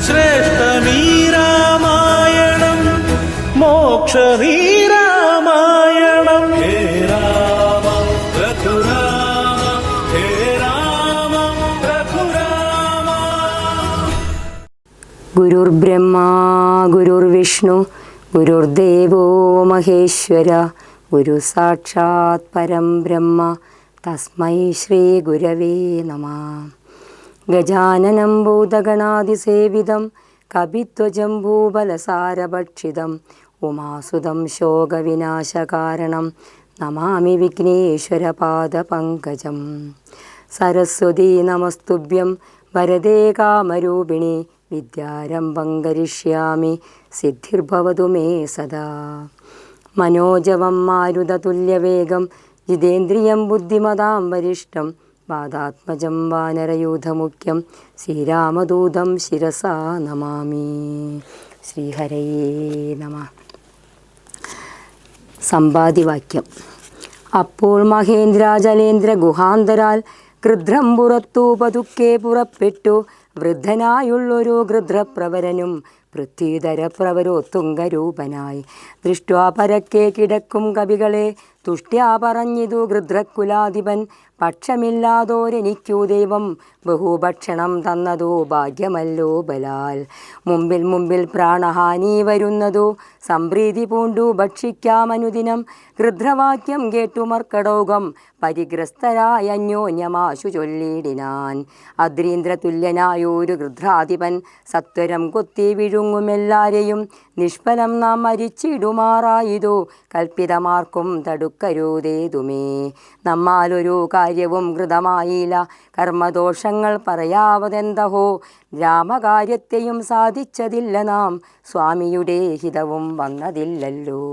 ശ്രേഷ്ഠമീ രാമായണം മോക്ഷമീ രാമായണം. ഹേ രാമ രഘുരാമ ഹേ രാമ രഘുരാമ. ഗുരുർബ്രഹ്മാ ഗുരുർവിഷ്ണു ഗുരുർദേവോ മഹേശ്വര ഗുരു സാക്ഷാത് പരം ബ്രഹ്മ തസ്മൈ ശ്രീ ഗുരവേ നമഃ. ഗജാനനം ഭൂതഗണാതിസേവിതം കപിത്വജംബൂബലസാരഭക്ഷിതം ഉമാസുതം ശോകവിനാശകാരണം നമാമി വിഘ്നേശ്വരപാദപങ്കജം. സരസ്വതീ നമസ്തുഭ്യം വരദേ കാമരൂപിണി വിദ്യാരംഭം കരിഷ്യാമി സിദ്ധിർഭവതു മേ സദാ. മനോജവം മാരുതതുല്യവേഗം ജിതേന്ദ്രിയം ബുദ്ധിമതാം വരിഷ്ഠം വാദാത്മജം വാനരയൂഥമുഖ്യം ശ്രീരാമദൂതം ശിരസാ നമാമി. ശ്രീഹരയേ നമഃ. സമ്പാദിവാക്യം. അപ്പോൾ മഹേന്ദ്രാജലേന്ദ്ര ഗുഹാന്തരാൽ ഗൃധ്രം പുറത്തു പതുക്കെ പുറപ്പെട്ടു വൃദ്ധനായുള്ളൊരു ഗൃധ്രപ്രവരനും പൃഥ്വീധരപ്രവരോത്തുംഗരൂപനായി ദൃഷ്ട്വാ പരക്കെ കിടക്കും കവികളെ തുഷ്ട്യാ പറഞ്ഞിതു ഗൃധ്രക്കുലാധിപൻ. പക്ഷമില്ലാതോരെനിക്കു ദൈവം ബഹുഭക്ഷണം തന്നതു ഭാഗ്യമല്ലോ ബലാൽ. മുമ്പിൽ പ്രാണഹാനി വരുന്നതു സംപ്രീതി പൂണ്ടു ഭക്ഷിക്കാമനുദിനം. ഗൃധ്രവാക്യം കേട്ടു മർക്കടോകം പരിഗ്രസ്തരായ അന്യോന്യമാശു ചൊല്ലിടിനാൻ. അദ്രീന്ദ്രതുല്യനായൊരു ഗൃധ്രാധിപൻ സത്വരം കൊത്തി വിഴുങ്ങുമെല്ലാരെയും നിഷ്ഫലം നാം മരിച്ചിടുമാറായിതു കൽപ്പിതമാർക്കും തടുക്കരുതേതുമേ. നമ്മാലൊരു കാര്യവും കൃതമായില്ല കർമ്മദോഷങ്ങൾ പറയാവതെന്തഹോ. രാമകാര്യത്തെയും സാധിച്ചതില്ല നാം സ്വാമിയുടെ ഹിതവും വന്നതില്ലല്ലോ.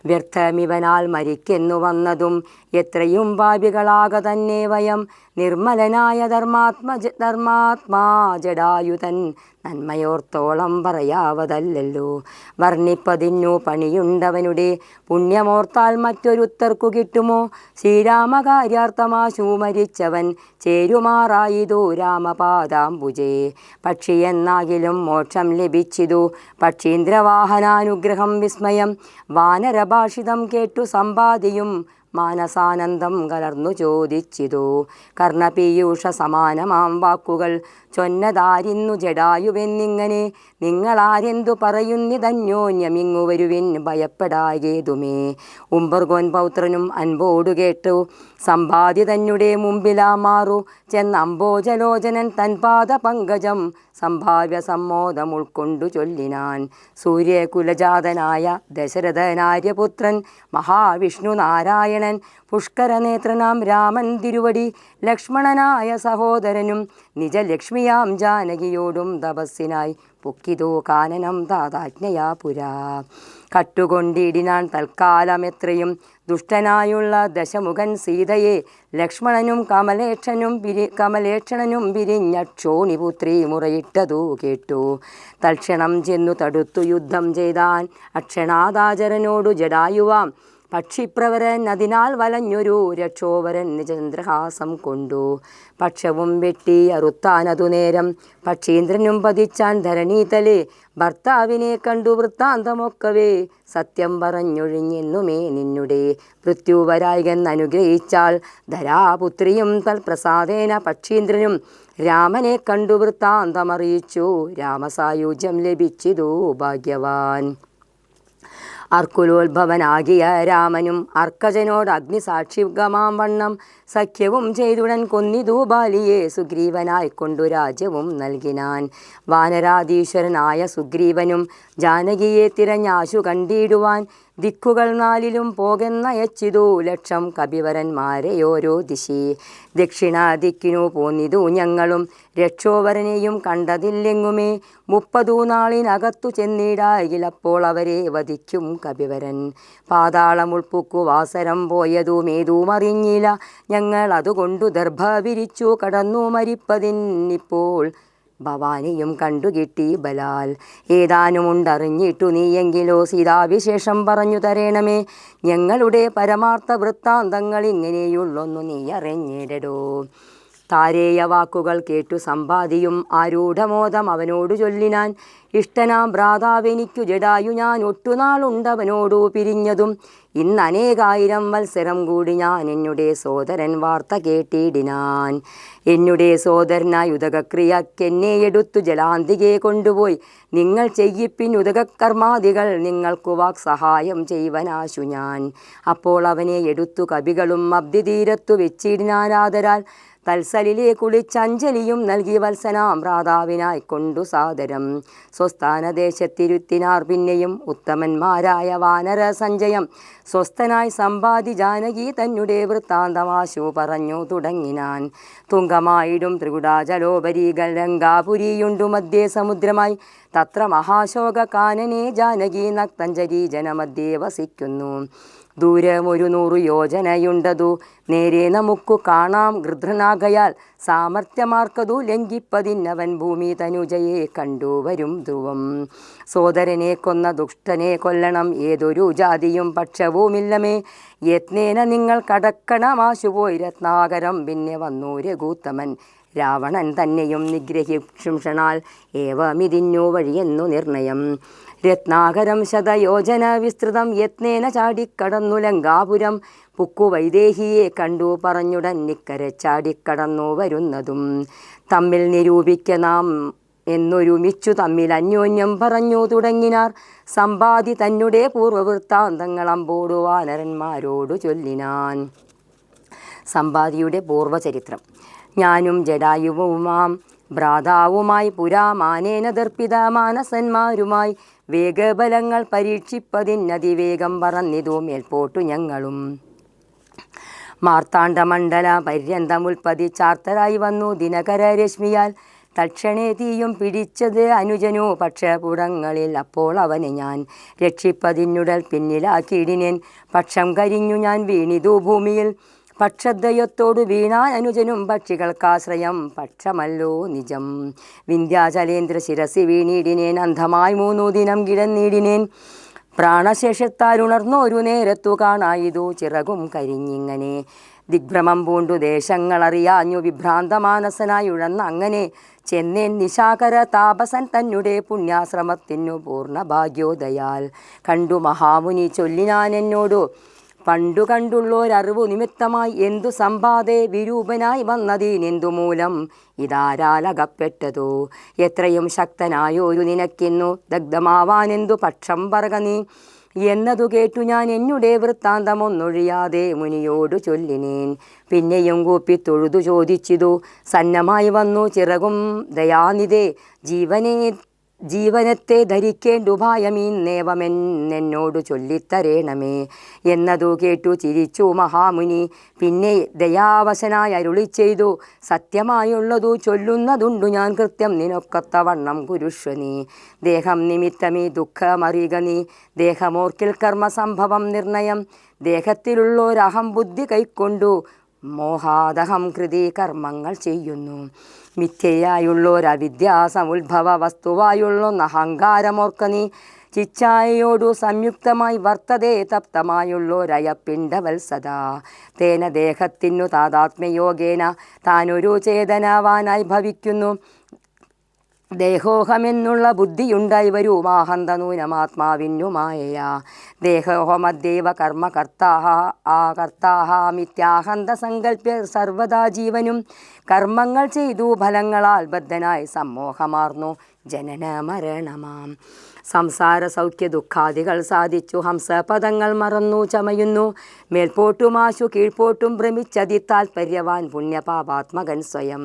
വ്യർത്ഥമിവനാൽ മരിക്കെന്നു വന്നതും എത്രയും പാപികളാക തന്നെ വയം. നിർമ്മലനായ ധർമാത്മാ ജടായുധൻ നന്മയോർത്തോളം പറയാവതല്ലോ. വർണ്ണിപ്പതിന്നു പണിയുണ്ടവനുടെ പുണ്യമോർത്താൽ മറ്റൊരുത്തർക്കു കിട്ടുമോ. ശ്രീരാമകാര്യാർത്ഥമാശു മരിച്ചവൻ ചേരുമാറായിതു രാമപാദാംബുജേ. പക്ഷിയെന്നാകിലും മോക്ഷം ലഭിച്ചിതു പക്ഷീന്ദ്രവാഹനാനുഗ്രഹം വിസ്മയം. വാനരഭാഷിതം കേട്ടു സമ്പാദിയും മാനസാനന്ദം കലർന്നു ചോദിച്ചിതു. കർണപീയൂഷ സമാനമാം വാക്കുകൾ ചൊന്നതാരിന്നു ജടായുവെന്നിങ്ങനെ. നിങ്ങളാരെന്തു പറയുന്നിതന്യോന്യമിങ്ങു വരുവിൻ ഭയപ്പെടാകേതുമേ. ഉംബർഗോൻ പൗത്രനും അൻപോടു കേട്ടു സമ്പാദ്യ തന്നെ മുമ്പിലാ മാറു ചെന്നംബോജലോചനൻ തൻപാദ പങ്കജം സംഭാവ്യ സമ്മോദം ഉൾക്കൊണ്ടു ചൊല്ലിനാൻ. സൂര്യകുലജാതനായ ദശരഥനാര്യപുത്രൻ മഹാവിഷ്ണു നാരായണൻ പുഷ്കരനേത്രനാം രാമൻ തിരുവടി ലക്ഷ്മണനായ സഹോദരനും നിജലക്ഷ്മിയാം ജാനകിയോടും തപസ്സിനായി പൊക്കിതോ കാനനം താതാജ്ഞയാ പുരാ. കട്ടുകൊണ്ടിടിനാൻ തൽക്കാലമെത്രയും ദുഷ്ടനായുള്ള ദശമുഖൻ സീതയെ. ലക്ഷ്മണനും കമലേക്ഷണനും പിരിഞ്ഞക്ഷോണിപുത്രി മുറയിട്ടതു കേട്ടു. തൽക്ഷണം ചെന്നു തടുത്തു യുദ്ധം ചെയ്താൻ അക്ഷണാദാചരനോടു ജടായുവാം. പക്ഷിപ്രവരൻ അതിനാൽ വലഞ്ഞൊരു രക്ഷോവരൻ നിജചന്ദ്രഹാസം കൊണ്ടു. പക്ഷവും വെട്ടി അറുത്താനതു നേരം പക്ഷീന്ദ്രനും പതിച്ചാൻ ധരണീതലേ. ഭർത്താവിനെ കണ്ടു വൃത്താന്തമൊക്കവേ സത്യം പറഞ്ഞൊഴിഞ്ഞെന്നുമേ നിന്നുടെ മൃത്യുവരായികെന്നനുഗ്രഹിച്ചാൽ ധരാപുത്രിയും തൽപ്രസാദേന പക്ഷീന്ദ്രനും രാമനെ കണ്ടു വൃത്താന്തമറിയിച്ചു. രാമസായുജ്യം ലഭിച്ചിതു ഭാഗ്യവാൻ. അർക്കുലോത്ഭവനാകിയ രാമനും അർക്കജനോട് അഗ്നിസാക്ഷിഗമാം വണ്ണം സഖ്യവും ചെയ്തുടൻ കൊന്നിതു ബാലിയെ. സുഗ്രീവനായിക്കൊണ്ടു രാജ്യവും നൽകിനാൻ. വാനരാധീശ്വരനായ സുഗ്രീവനും ജാനകിയെ തിരഞ്ഞാശു കണ്ടിടുവാൻ ദിക്കുകൾ നാലിലും പോകെന്നയച്ചിതു ലക്ഷം കപിവരന്മാരെയോരോ ദിശി. ദക്ഷിണ ദിക്കിനു പോന്നിതു ഞങ്ങളും രക്ഷോവരനെയും കണ്ടതില്ലെങ്ങുമേ. 30 നാളിനകത്തു ചെന്നിടായിലപ്പോൾ അവരെ വധിക്കും കപിവരൻ. പാതാളമുൾപ്പുക്കു വാസരം പോയതുമേതുമറിഞ്ഞില്ല ഞങ്ങൾ. അതുകൊണ്ടു ദർഭ വിരിച്ചു കടന്നു മരിപ്പതിന്നിപ്പോൾ ഭവാനിയും കണ്ടുകിട്ടി ബലാൽ. ഏതാനുമുണ്ടറിഞ്ഞിട്ടു നീയെങ്കിലോ സീതാവിശേഷം പറഞ്ഞു തരേണമേ. ഞങ്ങളുടെ പരമാർത്ഥ വൃത്താന്തങ്ങൾ ഇങ്ങനെയുള്ളൊന്നു നീ അറിഞ്ഞിടടോ. താരേയ വാക്കുകൾ കേട്ടു സമ്പാദിയും ആരൂഢമോദം അവനോടു ചൊല്ലിനാൻ. ഇഷ്ടനാം ഭ്രാതാവെനിക്കു ജടായു, ഞാൻ ഒട്ടുനാളുണ്ടവനോടു പിരിഞ്ഞതും. ഇന്നനേകായിരം വത്സരം കൂടി ഞാൻ എന്നുടെ സോദരൻ വാർത്ത കേട്ടിടിനാൻ. എന്നുടെ സോദരനായി ഉദകക്രിയക്കെന്നെ എടുത്തു ജലാന്തികെ കൊണ്ടുപോയി. നിങ്ങൾ ചെയ്യിപ്പിൻ ഉദകകർമാദികൾ, നിങ്ങൾക്കു വാക് സഹായം ചെയ്വനാശു ഞാൻ. അപ്പോൾ അവനെ എടുത്തു കവികളും അബ്ദി തീരത്തു വെച്ചിടിനാരാദരാൽ. തൽസലിലെ കുളിച്ചഞ്ജലിയും നൽകി വത്സനാം ഭ്രാതാവിനായി കൊണ്ടു സാദരം. സ്വസ്ഥാനദേശത്തിരുത്തിനാർ പിന്നെയും ഉത്തമന്മാരായ വാനര സഞ്ജയം. സ്വസ്ഥനായി സമ്പാദി ജാനകി തന്നെ വൃത്താന്തമാശു പറഞ്ഞു തുടങ്ങിനാൻ. തുങ്കമായിടും ത്രികുടാചലോപരി ഗംഗാപുരിയുണ്ടു മധ്യേ സമുദ്രമായി. തത്ര മഹാശോക കാനനെ ജാനകി നക്തഞ്ജരി ജനമധ്യേ വസിക്കുന്നു. ദൂരമൊരു 100 യോജനയുണ്ടതു നേരെ നമുക്കു കാണാം. ഗൃധ്രനാകയാൽ സാമർത്ഥ്യമാർക്കതു ലംഘിപ്പതിന്നവൻ ഭൂമി തനുജയെ കണ്ടുവരും ധ്രുവം. സോദരനെ കൊന്ന ദുഷ്ടനെ കൊല്ലണം, ഏതൊരു ജാതിയും പക്ഷവുമില്ലമേ. യത്നേന നിങ്ങൾ കടക്കണമാശുപോയി രത്നാകരം. പിന്നെ വന്നു രഘൂത്തമൻ രാവണൻ തന്നെയും നിഗ്രഹിക്ഷുഷണാൽ ഏവമിതിന്നു വഴിയെന്നു നിർണയം. രത്നാകരം ശതയോജന വിസ്തൃതം യത്നേന ചാടിക്കടന്നു ലങ്കാപുരം. പുക്കു വൈദേഹിയെ കണ്ടു പറഞ്ഞുടൻ നിക്കരെ ചാടിക്കടന്നു വരുന്നതും. തമ്മിൽ നിരൂപിക്ക നാം എന്നൊരുമിച്ചു തമ്മിൽ അന്യോന്യം പറഞ്ഞു തുടങ്ങിനാർ. സമ്പാദി തന്നെ പൂർവവൃത്താന്തങ്ങൾ അമ്പോടു വാനരന്മാരോടു ചൊല്ലിനാൻ. സമ്പാദിയുടെ പൂർവചരിത്രം. ഞാനും ജടായുവുമാം ഭ്രാതാവുമായി പുരാമാനേന ദർപ്പിത മാനസന്മാരുമായി വേഗബലങ്ങൾ പരീക്ഷിപ്പതിനതിവേഗം പറന്നിതു മേൽപോട്ടു ഞങ്ങളും. മാർത്താണ്ഡമണ്ഡല പര്യന്തമുൽപ്പതിച്ചാർത്തരായി വന്നു ദിനകര രശ്മിയാൽ. തക്ഷണേ തീയും പിടിച്ചത് അനുജനു പക്ഷപുടങ്ങളിൽ. അപ്പോൾ അവനെ ഞാൻ രക്ഷിപ്പതിനുടൽ പിന്നിലാക്കിയിടിനേൻ. പക്ഷം കരിഞ്ഞു ഞാൻ വീണിതു ഭൂമിയിൽ. പക്ഷദ്വയത്തോടു വീണാൻ അനുജനും പക്ഷികൾക്കാശ്രയം പക്ഷമല്ലോ നിജം. വിന്ധ്യാചലേന്ദ്ര ശിരസി വീണിടിനേൻ. അന്ധമായി 3 ദിനം കിടന്നിടിനേൻ. പ്രാണശേഷത്താലുണർന്നൊരു നേരത്തു കാണായിതു ചിറകും കരിഞ്ഞിങ്ങനെ. ദിഗ്ഭ്രമം പൂണ്ടു ദേശങ്ങളറിയാഞ്ഞു വിഭ്രാന്തമാനസനായി ഉഴന്ന അങ്ങനെ. ചെന്നേൻ നിശാകര താപസൻ തന്നെ പുണ്യാശ്രമത്തിനു പൂർണ്ണ ഭാഗ്യോദയാൽ. കണ്ടു മഹാമുനി ചൊല്ലിനാൻ എന്നോടു, പണ്ടു കണ്ടുള്ളോരറിവു നിമിത്തമായി എന്തു സമ്പാദേ വിരൂപനായി വന്നതിനെന്തു മൂലം ഇതാരാലകപ്പെട്ടതോ. എത്രയും ശക്തനായോരു നിനക്കിന്നു ദഗ്ധമാവാനെന്തു പക്ഷം പറക നീ. എന്നതു കേട്ടു ഞാൻ എന്നുടെ വൃത്താന്തമൊന്നൊഴിയാതെ മുനിയോടു ചൊല്ലിനേൻ. പിന്നെയും കൂപ്പി തൊഴുതു ചോദിച്ചിതു, സന്നമായി വന്നു ചിറകും ദയാനിധേ. ജീവനത്തെ ധരിക്കേണ്ടുപായമീന്നേവമെന്നോടു ചൊല്ലിത്തരേണമേ. എന്നതു കേട്ടു ചിരിച്ചു മഹാമുനി. പിന്നെ ദയാവശനായി അരുളി ചെയ്തു, സത്യമായുള്ളതു ചൊല്ലുന്നതുണ്ടു ഞാൻ കൃത്യം. നിനക്കൊത്തവണ്ണം കുരുഷ്വ നീ. ദേഹം നിമിത്തമീ ദുഃഖമറിയുക നീ. ദേഹമോർക്കിൽ കർമ്മസംഭവം നിർണയം. ദേഹത്തിലുള്ളൊരഹം ബുദ്ധി കൈക്കൊണ്ടു മോഹാദഹം കൃതി കർമ്മങ്ങൾ ചെയ്യുന്നു. മിഥ്യയായുള്ളൊരവിദ്യാസമുദ്ഭവ വസ്തുവായുള്ളൊന്നഹങ്കാരമോർക്ക നീ. ചിച്ഛായയോടു സംയുക്തമായി വർത്തതേ തപ്തമായുള്ളൊരയപ്പിണ്ടവത്സദാ. തേന ദേഹത്തിനു താതാത്മ്യയോഗേന താനൊരു ചേതനവാനായി ഭവിക്കുന്നു. ദേഹോഹമെന്നുള്ള ബുദ്ധിയുണ്ടായി വരൂ മാഹന്തനൂനമാത്മാവിനുമായയാ. ദേഹോഹമദ്ദൈവ കർമ്മകർത്താഹ ആകർത്താഹമിത്യാഹന്ത സങ്കല്പ്യ സർവദാ ജീവനും. കർമ്മങ്ങൾ ചെയ്തു ഫലങ്ങളാൽ ബദ്ധനായി സമ്മോഹമാർന്നു ജനന മരണമാം. സംസാര സൗഖ്യ ദുഃഖാദികൾ സാധിച്ചു ഹംസപദങ്ങൾ മറന്നു ചമയുന്നു. മേൽപോട്ടുമാശു കീഴ്പോട്ടും ഭ്രമിച്ചതി താൽപര്യവാൻ പുണ്യപാപാത്മകൻ സ്വയം.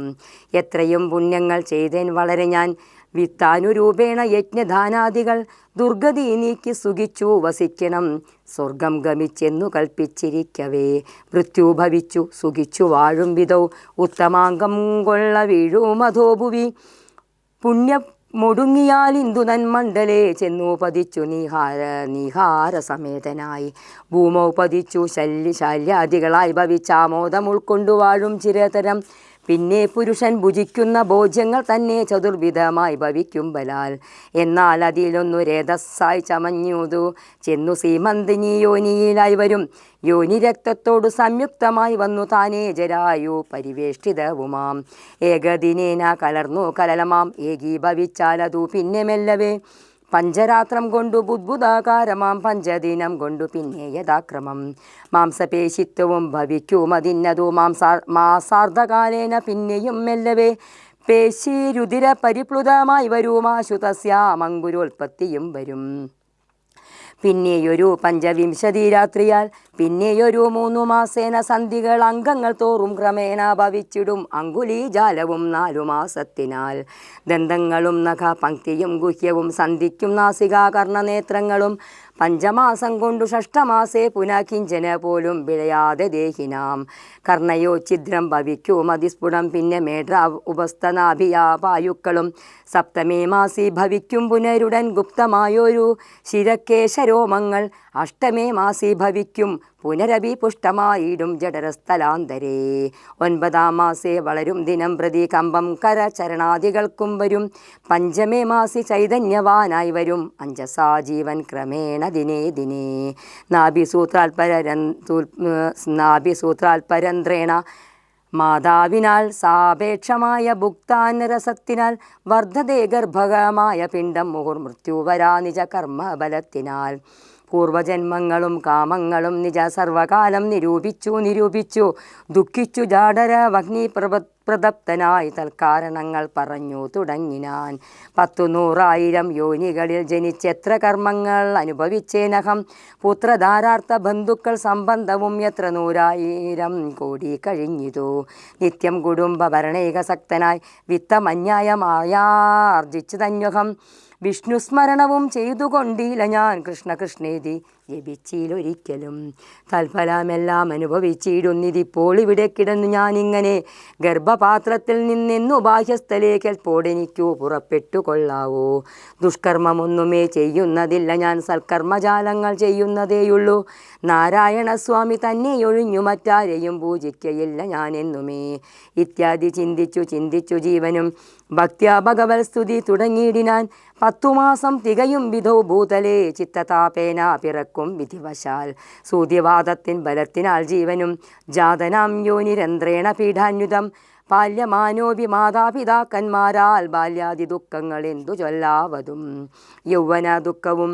എത്രയും പുണ്യങ്ങൾ ചെയ്തേൻ വളരെ ഞാൻ. വിത്താനുരൂപേണ യജ്ഞദാനാദികൾ ദുർഗതി നീക്കി സുഖിച്ചു വസിക്കണം. സ്വർഗം ഗമിച്ചെന്നു കൽപ്പിച്ചിരിക്കവേ മൃത്യു ഭവിച്ചു സുഖിച്ചു വാഴും വിധൗ. ഉത്തമാംഗം കൊള്ള വീഴുമധോഭുവി. പുണ്യ മുടുങ്ങിയാൽ ഇന്ദു നന്മണ്ഡലേ ചെന്നു പതിച്ചു നീഹാര സമേതനായി. ഭൂമൗ പതിച്ചു ശല്യാദികളായി ഭവിച്ചാമോദം ഉൾക്കൊണ്ടു വാഴും ചിരതരം. പിന്നെ പുരുഷൻ ഭുജിക്കുന്ന ഭോജ്യങ്ങൾ തന്നെ ചതുർവിധമായി ഭവിക്കുമ്പലാൽ. എന്നാൽ അതിലൊന്നു രേതസ്സായി ചമഞ്ഞുതു ചെന്നു സീമന്തിനി യോനിയിലായി വരും. യോനി രക്തത്തോടു സംയുക്തമായി വന്നു താനേ ജരായു പരിവേഷ്ടിതവുമാം. ഏകദിനേന കലർന്നു കലലമാം ഏകീഭവിച്ചാലതു പിന്നെ മെല്ലവേ. പഞ്ചരാത്രം കൊണ്ടു ബുദ്ബുദാകാരമാം പഞ്ചദിനം കൊണ്ടു പിന്നെ യഥാക്രമം. മാംസപേശിത്വവും ഭവിക്കുമതിന്നതു മാസാർദ്ധകാലേന പിന്നെയും മെല്ലവേ. പേശിരുതിര പരിപ്ലുതമായി വരുമാശു തസ്യാമങ്കുരോൽപത്തിയും വരും. പിന്നെയൊരു 25 രാത്രിയാൽ പിന്നെയൊരു 3 മാസേന സന്ധികൾ അംഗങ്ങൾ തോറും ക്രമേണ ഭവിച്ചിടും അങ്കുലീജാലവും 4 മാസത്തിനാൽ. ദന്തങ്ങളും നഖ പങ്ക്തിയും ഗുഹ്യവും സന്ധിക്കും നാസികാ കർണനേത്രങ്ങളും 5 മാസം കൊണ്ടു 6 മാസേ പുനഃ കിഞ്ചന പോലും വിളയാതെ ദേഹിനാം. കർണയോ ഛിദ്രം ഭവിക്കും അതിസ്ഫുടം പിന്നെ മേഢ ഉപസ്ഥനാഭിയാപായുക്കളും 7 മാസി ഭവിക്കും പുനരുടൻ ഗുപ്തമായൊരു ശിരക്കേശരോമങ്ങൾ 8 മാസി ഭവിക്കും പുനരഭി പുഷ്ടമായിടും ജഠരസ്ഥലാന്തരേ. 9 മാസേ വളരും ദിനം പ്രതി കമ്പം കരചരണാദികൾക്കും വരും. 5 മാസി ചൈതന്യവാനായി വരും അഞ്ജസാ ജീവൻ ക്രമേണ ദിനേ ദിനേ. നാഭിസൂത്രാൽപരന്ത്രേണ മാതാവിനാൽ സാപേക്ഷമായ ഭുക്താന്നരസത്തിനാൽ വർദ്ധതേ ഗർഭകമായ പിണ്ഡം മുഹുർമൃത്യുവരാ നിജ കർമ്മബലത്തിനാൽ. പൂർവജന്മങ്ങളും കാമങ്ങളും നിജ സർവകാലം നിരൂപിച്ചു ദുഃഖിച്ചു ജാഡര വഗ്നി പ്രദപ്തനായി തൽക്കാരണങ്ങൾ പറഞ്ഞു തുടങ്ങിനാൻ. 100,000 യോനികളിൽ ജനിച്ചെത്ര കർമ്മങ്ങൾ അനുഭവിച്ചേനഹം. പുത്രധാരാർത്ഥ ബന്ധുക്കൾ സംബന്ധവും എത്ര 100,000 കോടി കഴിഞ്ഞിതു. നിത്യം കുടുംബ ഭരണേകസക്തനായി വിത്തമന്യായമായാർജിച്ചു തന്വഹം. വിഷ്ണുസ്മരണവും ചെയ്തുകൊണ്ടില്ല ഞാൻ കൃഷ്ണ കൃഷ്ണേതി ജപിച്ചിലൊരിക്കലും. തൽഫലമെല്ലാം അനുഭവിച്ചിടുന്നിതിപ്പോൾ ഇവിടെ കിടന്നു ഞാനിങ്ങനെ. ഗർഭപാത്രത്തിൽ നിന്നെന്നു ബാഹ്യസ്ഥലേക്കെൽപ്പോടെനിക്കു പുറപ്പെട്ടു കൊള്ളാവോ. ദുഷ്കർമ്മമൊന്നുമേ ചെയ്യുന്നതില്ല ഞാൻ, സൽക്കർമ്മജാലങ്ങൾ ചെയ്യുന്നതേയുള്ളൂ. നാരായണസ്വാമി തന്നെയൊഴിഞ്ഞു മറ്റാരെയും പൂജിക്കയില്ല ഞാനെന്നുമേ. ഇത്യാദി ചിന്തിച്ചു ജീവനും ഭക്ത്യാ ഭഗവത് സ്തുതി തുടങ്ങിയിടിനാൻ. 10 മാസം തികയും വിധൗ ഭൂതലേ ചിത്തതാപേന പിറക്കും വിധിവശാൽ. സൂര്യവാദത്തിൻ ബലത്തിനാൽ ജീവനും ജാതനാം യോനിരന്ത്രേണ പീഠാന്യുതം. ബാല്യമാനോപി മാതാപിതാക്കന്മാരാൽ ബാല്യാദി ദുഃഖങ്ങൾ എന്തു ചൊല്ലാവതും. യൗവന ദുഃഖവും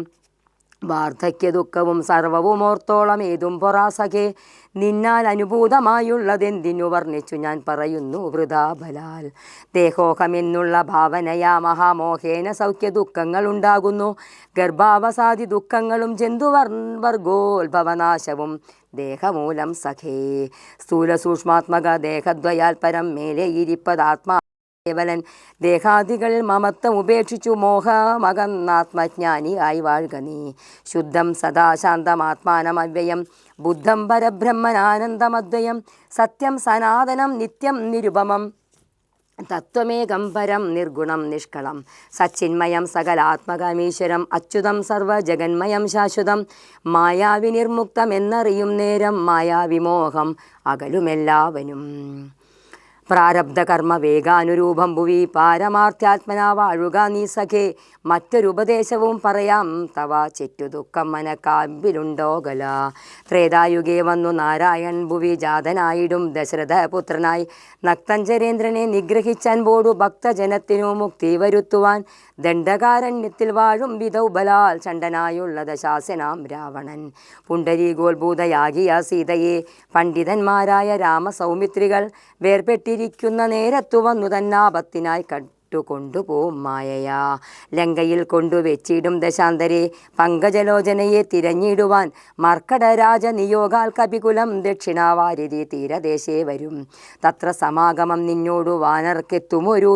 വാർദ്ധക്യ ദുഃഖവും സർവവും ഓർത്തോളം ഏതും പൊറാസഖേ. നിന്നാൽ അനുഭൂതമായുള്ളതെന്തിനു വർണ്ണിച്ചു ഞാൻ പറയുന്നു വൃഥാബലാൽ. ദേഹോഹമെന്നുള്ള ഭാവനയാ മഹാമോഹേന സൗഖ്യ ദുഃഖങ്ങൾ ഉണ്ടാകുന്നു. ഗർഭാവസാദി ദുഃഖങ്ങളും ജന്തുവർഗോത്ഭവനാശവും ദേഹമൂലം സഖേ. സ്ഥൂല സൂക്ഷ്മാത്മക ദേഹദ്വയാൽ പരം മേലെ ഇരിപ്പതാത്മാ കേവലൻ. ദേഹാദികളിൽ മമത്വം ഉപേക്ഷിച്ചു മോഹമകന്നാത്മജ്ഞാനി ആയി വാഴുക നീ. ശുദ്ധം സദാശാന്തമാത്മാനമവ്യയം ബുദ്ധം പരബ്രഹ്മനാനന്ദമദ്വയം. സത്യം സനാതനം നിത്യം നിരുപമം തത്വമേകം പരം നിർഗുണം നിഷ്കളം. സച്ചിന്മയം സകലാത്മകമീശ്വരം അച്യുതം സർവജഗന്മയം ശാശ്വതം. മായാവിനിർമുക്തം എന്നറിയും നേരം മായാവിമോഹം അകലുമെല്ലാവനും. പ്രാരബ്ധകർമ്മ വേഗാനുരൂപം ഭുവി പാരമാർത്യാത്മനാ വാഴുക നീ സഖേ. മറ്റൊരുപദേശവും പറയാം തവ ചെറ്റു ദുഃഖം മനക്കാമ്പിലുണ്ടോകല. ത്രേതായുഗേ വന്നു നാരായൺ ഭുവി ജാതനായിടും ദശരഥപുത്രനായി. നക്തഞ്ചരേന്ദ്രനെ നിഗ്രഹിച്ചൻപോടു ഭക്തജനത്തിനു മുക്തി വരുത്തുവാൻ. ദണ്ഡകാരണ്യത്തിൽ വാഴും വിധൗ ബലാൽ ചണ്ഡനായുള്ള ദശാസനാം രാവണൻ. പുണ്ടരീകോത്ഭൂതയാകിയ സീതയെ പണ്ഡിതന്മാരായ രാമസൗമിത്രികൾ വേർപെട്ടിരിക്കുന്ന നേരത്തു വന്നു തന്നാപത്തിനായി കൊണ്ടുപോവും മായയാ. ലങ്കയിൽ കൊണ്ടുവച്ചിടും ദശാന്തരെ പങ്കജലോചനയെ തിരഞ്ഞിടുവാൻ. മർക്കടരാജ നിയോഗാൽ കപികുലം ദക്ഷിണാവാരിധി തീരദേശേ വരും. തത്ര സമാഗമം നിന്നോടു വാനർക്കെത്തുമൊരു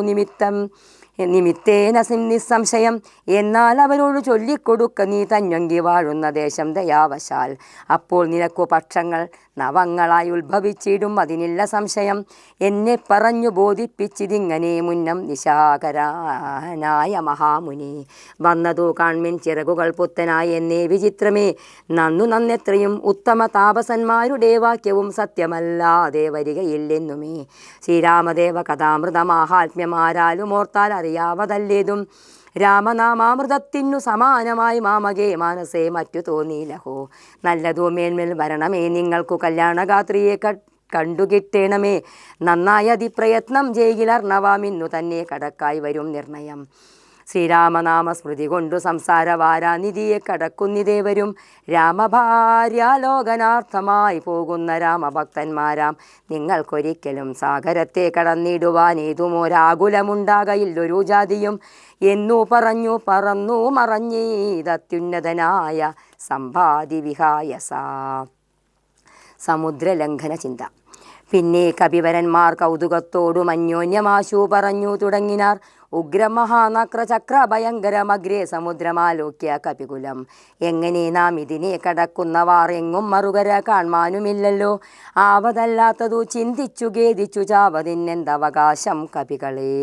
നിമിത്തേന നിസ്സംശയം. എന്നാൽ അവരോട് ചൊല്ലിക്കൊടുക്ക നീ തന്വങ്കി വാഴുന്ന ദേശം ദയാവശാൽ. അപ്പോൾ നിനക്കു പക്ഷങ്ങൾ നവങ്ങളായി ഉത്ഭവിച്ചിടും അതിനില്ല സംശയം. എന്നെ പറഞ്ഞു ബോധിപ്പിച്ചിതിങ്ങനെ മുന്നം നിശാകരനായ മഹാമുനി. വന്നതു കാൺമിൻ ചിറകുകൾ പുത്തനായി എന്നേ വിചിത്രമേ. നന്നെത്രയും ഉത്തമ താപസന്മാരുടെ വാക്യവും സത്യമല്ലാതെ വരികയില്ലെന്നുമേ. ശ്രീരാമദേവ കഥാമൃതമാഹാത്മ്യമാരാലും ഓർത്താൽ അറിയാവതല്ലേതും. രാമനാമാമൃതത്തിനു സമാനമായി മാമകേ മാനസേ മറ്റു തോന്നിയിലഹോ. നല്ലതോ മേന്മേൽ വരണമേ നിങ്ങൾക്കു കല്യാണഗാത്രിയെ കണ്ടുകിട്ടേണമേ. നന്നായി അതിപ്രയത്നം ചെയ്യിലർണവാമിന്നു തന്നെ കടക്കായി വരും നിർണയം. ശ്രീരാമനാമ സ്മൃതി കൊണ്ടു സംസാരവാരാനിധിയെ കടക്കുന്നിതേവരും. രാമഭാര്യാലോകനാർത്ഥമായി പോകുന്ന രാമഭക്തന്മാരാം നിങ്ങൾക്കൊരിക്കലും സാഗരത്തെ കടന്നിടുവാൻ ഏതുമൊരാകുലമുണ്ടാകയില്ലൊരു ജാതിയും. എന്നു പറഞ്ഞു പറന്നു മറഞ്ഞീതത്യുന്നതനായ സമ്പാദി വിഹായസ. സമുദ്രലംഘന ചിന്ത. പിന്നെ കപിവരന്മാർ കൗതുകത്തോടും അന്യോന്യമാശു പറഞ്ഞു തുടങ്ങിനാർ. ഉഗ്രമഹാനക്രചക്ര ഭയങ്കരമഗ്രേ സമുദ്രമാലോക്യ കപികുലം. എങ്ങനെ നാം ഇതിനെ കടക്കുന്നവാർ എങ്ങും മറുകര കാണുവാനുമില്ലല്ലോ. ആവതല്ലാത്തതു ചിന്തിച്ചു ഖേദിച്ചു ചാവതിനെന്തവകാശം കപികളെ.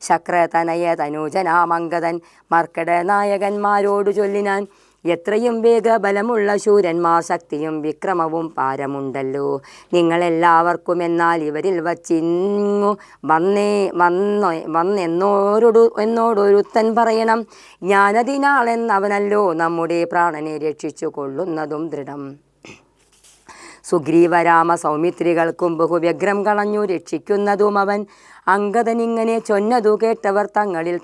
ശക്രതനയ തനൂജനാമംഗതൻ മർക്കട നായകന്മാരോടു ചൊല്ലിനാൻ. എത്രയും വേഗബലമുള്ള ശൂരന്മാർ ശക്തിയും വിക്രമവും പാരമുണ്ടല്ലോ നിങ്ങളെല്ലാവർക്കും. എന്നാൽ ഇവരിൽ വച്ചിങ്ങു എന്നോടൊരുത്തൻ പറയണം. ഞാനതിനാളെന്നവനല്ലോ നമ്മുടെ പ്രാണനെ രക്ഷിച്ചു കൊള്ളുന്നതും ദൃഢം. സുഗ്രീവരാമ സൗമിത്രികൾക്കും ബഹുവ്യഗ്രം കളഞ്ഞു രക്ഷിക്കുന്നതും അവൻ. അങ്കദനിങ്ങനെ ചൊന്നതു കേട്ടവർ തങ്ങളിൽ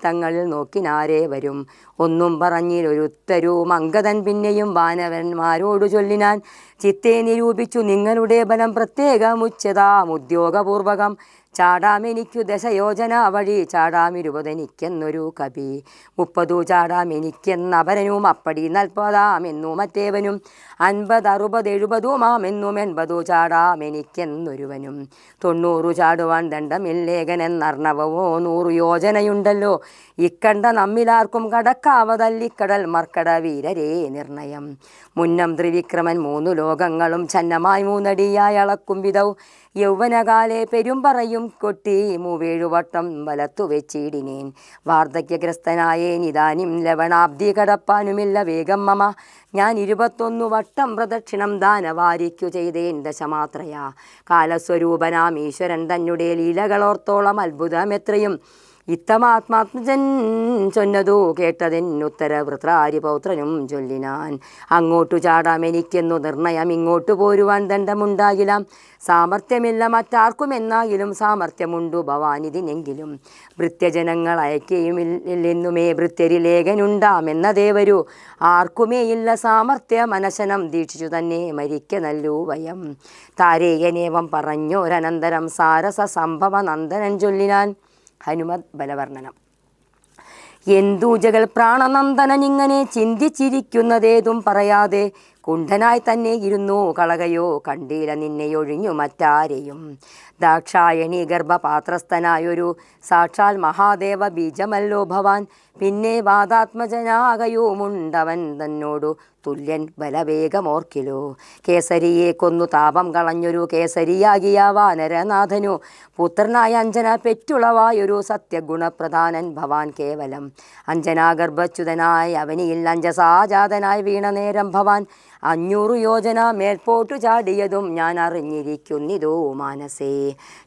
നോക്കിനാരേ വരും. ഒന്നും പറഞ്ഞിലൊരുത്തരും. അങ്കദൻ പിന്നെയും വാനവന്മാരോടു ചൊല്ലിനാൻ. ചിത്തെ നിരൂപിച്ചു നിങ്ങളുടെ ബലം പ്രത്യേകമുച്ചതാം ഉദ്യോഗപൂർവകം. ചാടാമെനിക്കു ദശയോജന വഴി ചാടാമിരുപതെനിക്കെന്നൊരു കവി. 30 ചാടാമെനിക്കെന്നപരനും അപ്പടി 40 മറ്റേവനും 50 60 70 80 ചാടാമെനിക്കെന്നൊരുവനും. 90 ചാടുവാൻ ദണ്ഡമില്ലേകനെന്നർണവമോ 100 യോജനയുണ്ടല്ലോ. ഇക്കണ്ട നമ്മിലാർക്കും കടക്കാവതല്ലിക്കടൽ മർക്കട വീരരേ നിർണയം. മുന്നം ത്രിവിക്രമൻ 3 ലോകങ്ങളും ഛന്നമായി 3 അടിയായി അളക്കും വിധൗ. യൗവനകാലെ പെരുമ്പറയും കൊട്ടി 7 വട്ടം വലത്തു വെച്ചിടിനേൻ. വാർദ്ധക്യഗ്രസ്തനായേൻ ഇതാനും ലവണാബ്ദി കടപ്പാനുമില്ല വേഗം മമ. ഞാൻ 21 വട്ടം പ്രദക്ഷിണം ദാനവാരിക്കു ചെയ്തേൻ ദശമാത്രയാ. കാലസ്വരൂപനാം ഈശ്വരൻ തന്നെ ലീലകളോർത്തോളം അത്ഭുതമെത്രയും. ഇത്തമാത്മാത്മജൻ ചൊന്നതു കേട്ടതിനുത്തര വൃത്രാരിപൗത്രനും ചൊല്ലിനാൻ. അങ്ങോട്ടു ചാടാമെനിക്കെന്നു നിർണയം ഇങ്ങോട്ടു പോരുവാൻ ദണ്ഡമുണ്ടാകില്ല. സാമർഥ്യമില്ല മറ്റാർക്കുമെന്നാകിലും സാമർഥ്യമുണ്ടു ഭവാനിതിനെങ്കിലും. ഭൃത്യജനങ്ങൾ അയക്കുകയുമില്ലെന്നുമേ ഭൃത്യരിലേഖനുണ്ടാമെന്നതേ വരൂ. ആർക്കുമേ ഇല്ല സാമർഥ്യ മനശനം ദീക്ഷിച്ചു തന്നെ മരിക്ക നല്ലു വയം. താരേയനേവം പറഞ്ഞോരനന്തരം സാരസ സംഭവ നന്ദനൻ ചൊല്ലിനാൻ. ഹനുമത് ബലവർണ്ണനം. എന്തുജകൾ പ്രാണനന്ദനനിങ്ങനെ ചിന്തിച്ചിരിക്കുന്നതേതും പറയാതെ കുണ്ഠനായി തന്നെ ഇരുന്നു കളകയോ കണ്ടീല നിന്നെയൊഴിഞ്ഞു മറ്റാരെയും. ദാക്ഷായണി ഗർഭപാത്രസ്ഥനായൊരു സാക്ഷാൽ മഹാദേവ ബീജമല്ലോ ഭവാൻ. പിന്നെ വാദാത്മജനാകയുമുണ്ടവൻ തന്നോടു തുല്യൻ ബലവേഗമോർക്കിലോ. കേസരിയെ കൊന്നു താപം കളഞ്ഞൊരു കേസരിയാകിയ വാനരനാഥനു പുത്രനായ അഞ്ജന പെറ്റുളവായൊരു സത്യഗുണപ്രധാനൻ ഭവാൻ കേവലം. അഞ്ജനാഗർഭച്യുതനായി അവനിയിൽ അഞ്ജസാജാതനായി വീണ നേരം ഭവാൻ 500 യോജന മേൽപോട്ടു ചാടിയതും ഞാൻ അറിഞ്ഞിരിക്കുന്നിതോ മാനസേ.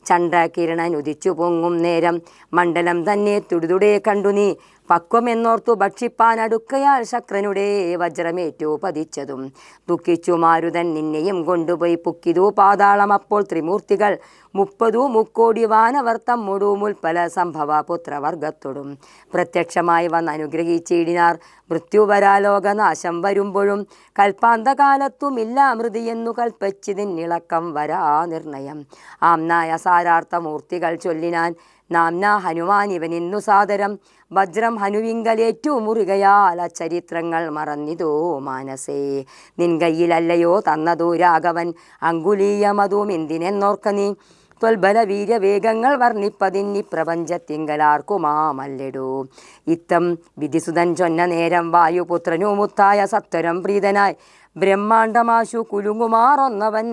ചണ്ഡകിരണൻ ഉദിച്ചു പൊങ്ങും നേരം മണ്ഡലം തന്നെ തുടുതുടേ കണ്ടു നീ. പക്വമെന്നോർത്തു ഭക്ഷിപ്പാൻ അടുക്കയാൽ ശക്രനുടെ വജ്രമേറ്റു പതിച്ചതും. ദുഃഖിച്ചു മാരുതൻ നിന്നെയും കൊണ്ടുപോയി പുക്കിതു പാതാളം. അപ്പോൾ ത്രിമൂർത്തികൾ 30 മുക്കോടി വാനവർ തമ്മൊടു മുൽപ്പല സംഭവ പുത്രവർഗത്തോടും പ്രത്യക്ഷമായി വന്ന് അനുഗ്രഹിച്ചിടിനാർ. മൃത്യുവരാലോകനാശം വരുമ്പോഴും കൽപ്പാന്തകാലത്തുമില്ല മൃതിയെന്നു കൽപ്പച്ചിതിനിളക്കം വരാ നിർണയം. ആംനായ സാരാർത്ഥമൂർത്തികൾ ചൊല്ലിനാൻ. നാംന ഹനുമാൻ ഇവനിന്നു സാദരം. വജ്രം ഹനുവിങ്കലേറ്റു മുറുകയാൽ ചരിത്രങ്ങൾ മറന്നിതോ മാനസേ. നിൻ കയ്യിലല്ലയോ തന്നതു രാഘവൻ അങ്കുലീയമതും എന്തിനെന്നോർക്ക നീ. ത്വൽബല വീര്യവേഗങ്ങൾ വർണ്ണിപ്പതിന്നി പ്രപഞ്ചത്തിങ്കലാർക്കുമാമല്ലെടോ. ഇത്തം വിധിസുതൻ ചൊന്ന നേരം വായുപുത്രനുമുത്തായ സത്വരം പ്രീതനായി ബ്രഹ്മാണ്ടമാശു കുലുങ്ങുമാറൊന്നവൻ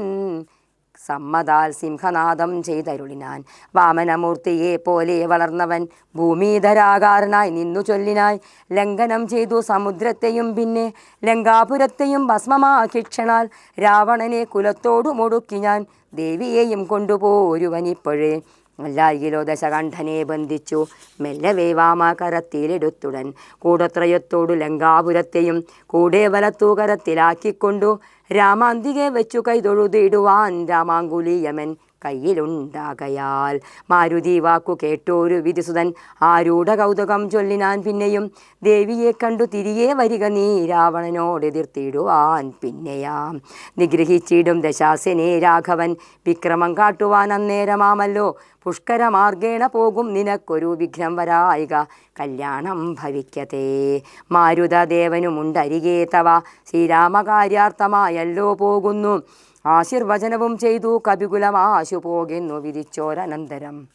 സമ്മതാൽ സിംഹനാദം ചെയ്തരുളിനാൻ. വാമനമൂർത്തിയെ പോലെ വളർന്നവൻ ഭൂമിധരാകാരനായി നിന്നു ചൊല്ലിനായി. ലംഘനം ചെയ്തു സമുദ്രത്തെയും പിന്നെ ലങ്കാപുരത്തെയും ഭസ്മമാക്കിക്ഷണാൽ രാവണനെ കുലത്തോടു മുടുക്കി ഞാൻ ദേവിയെയും കൊണ്ടുപോരുവനിപ്പോഴേ. അല്ലായിലോ ദശകണ്ഠനെ ബന്ധിച്ചു മെല്ലവേ വാമകരത്തിലെടുത്തുടൻ. കൂടത്രയത്തോടു ലങ്കാപുരത്തെയും കൂടെ വലത്തു കരത്തിലാക്കിക്കൊണ്ടു രാമാന്തികെ വെച്ചു കൈതൊഴുതിടുവാൻ രാമാങ്കുലീയമൻ കയ്യിലുണ്ടാകയാൽ. മാരുതി വാക്കു കേട്ടോരു വിധിസുതൻ ആരൂഢ കൗതുകം ചൊല്ലിനാൻ പിന്നെയും. ദേവിയെ കണ്ടു തിരികെ വരിക നീ രാവണനോടെതിർത്തിടുവാൻ പിന്നെയാം. നിഗ്രഹിച്ചിടും ദശാസനെ രാഘവൻ വിക്രമം കാട്ടുവാൻ അന്നേരമാമല്ലോ. പുഷ്കരമാർഗേണ പോകും നിനക്കൊരു വിഘ്നം വരായിക കല്യാണം ഭവിക്കത്തെ. മാരുതദേവനുമുണ്ടരികെ തവ ശ്രീരാമകാര്യാർത്ഥമായല്ലോ പോകുന്നു. ആശീർവചനവും ചെയ്തു കപികുലമാശു പോകുന്നു വിധിച്ചോരനന്തരം.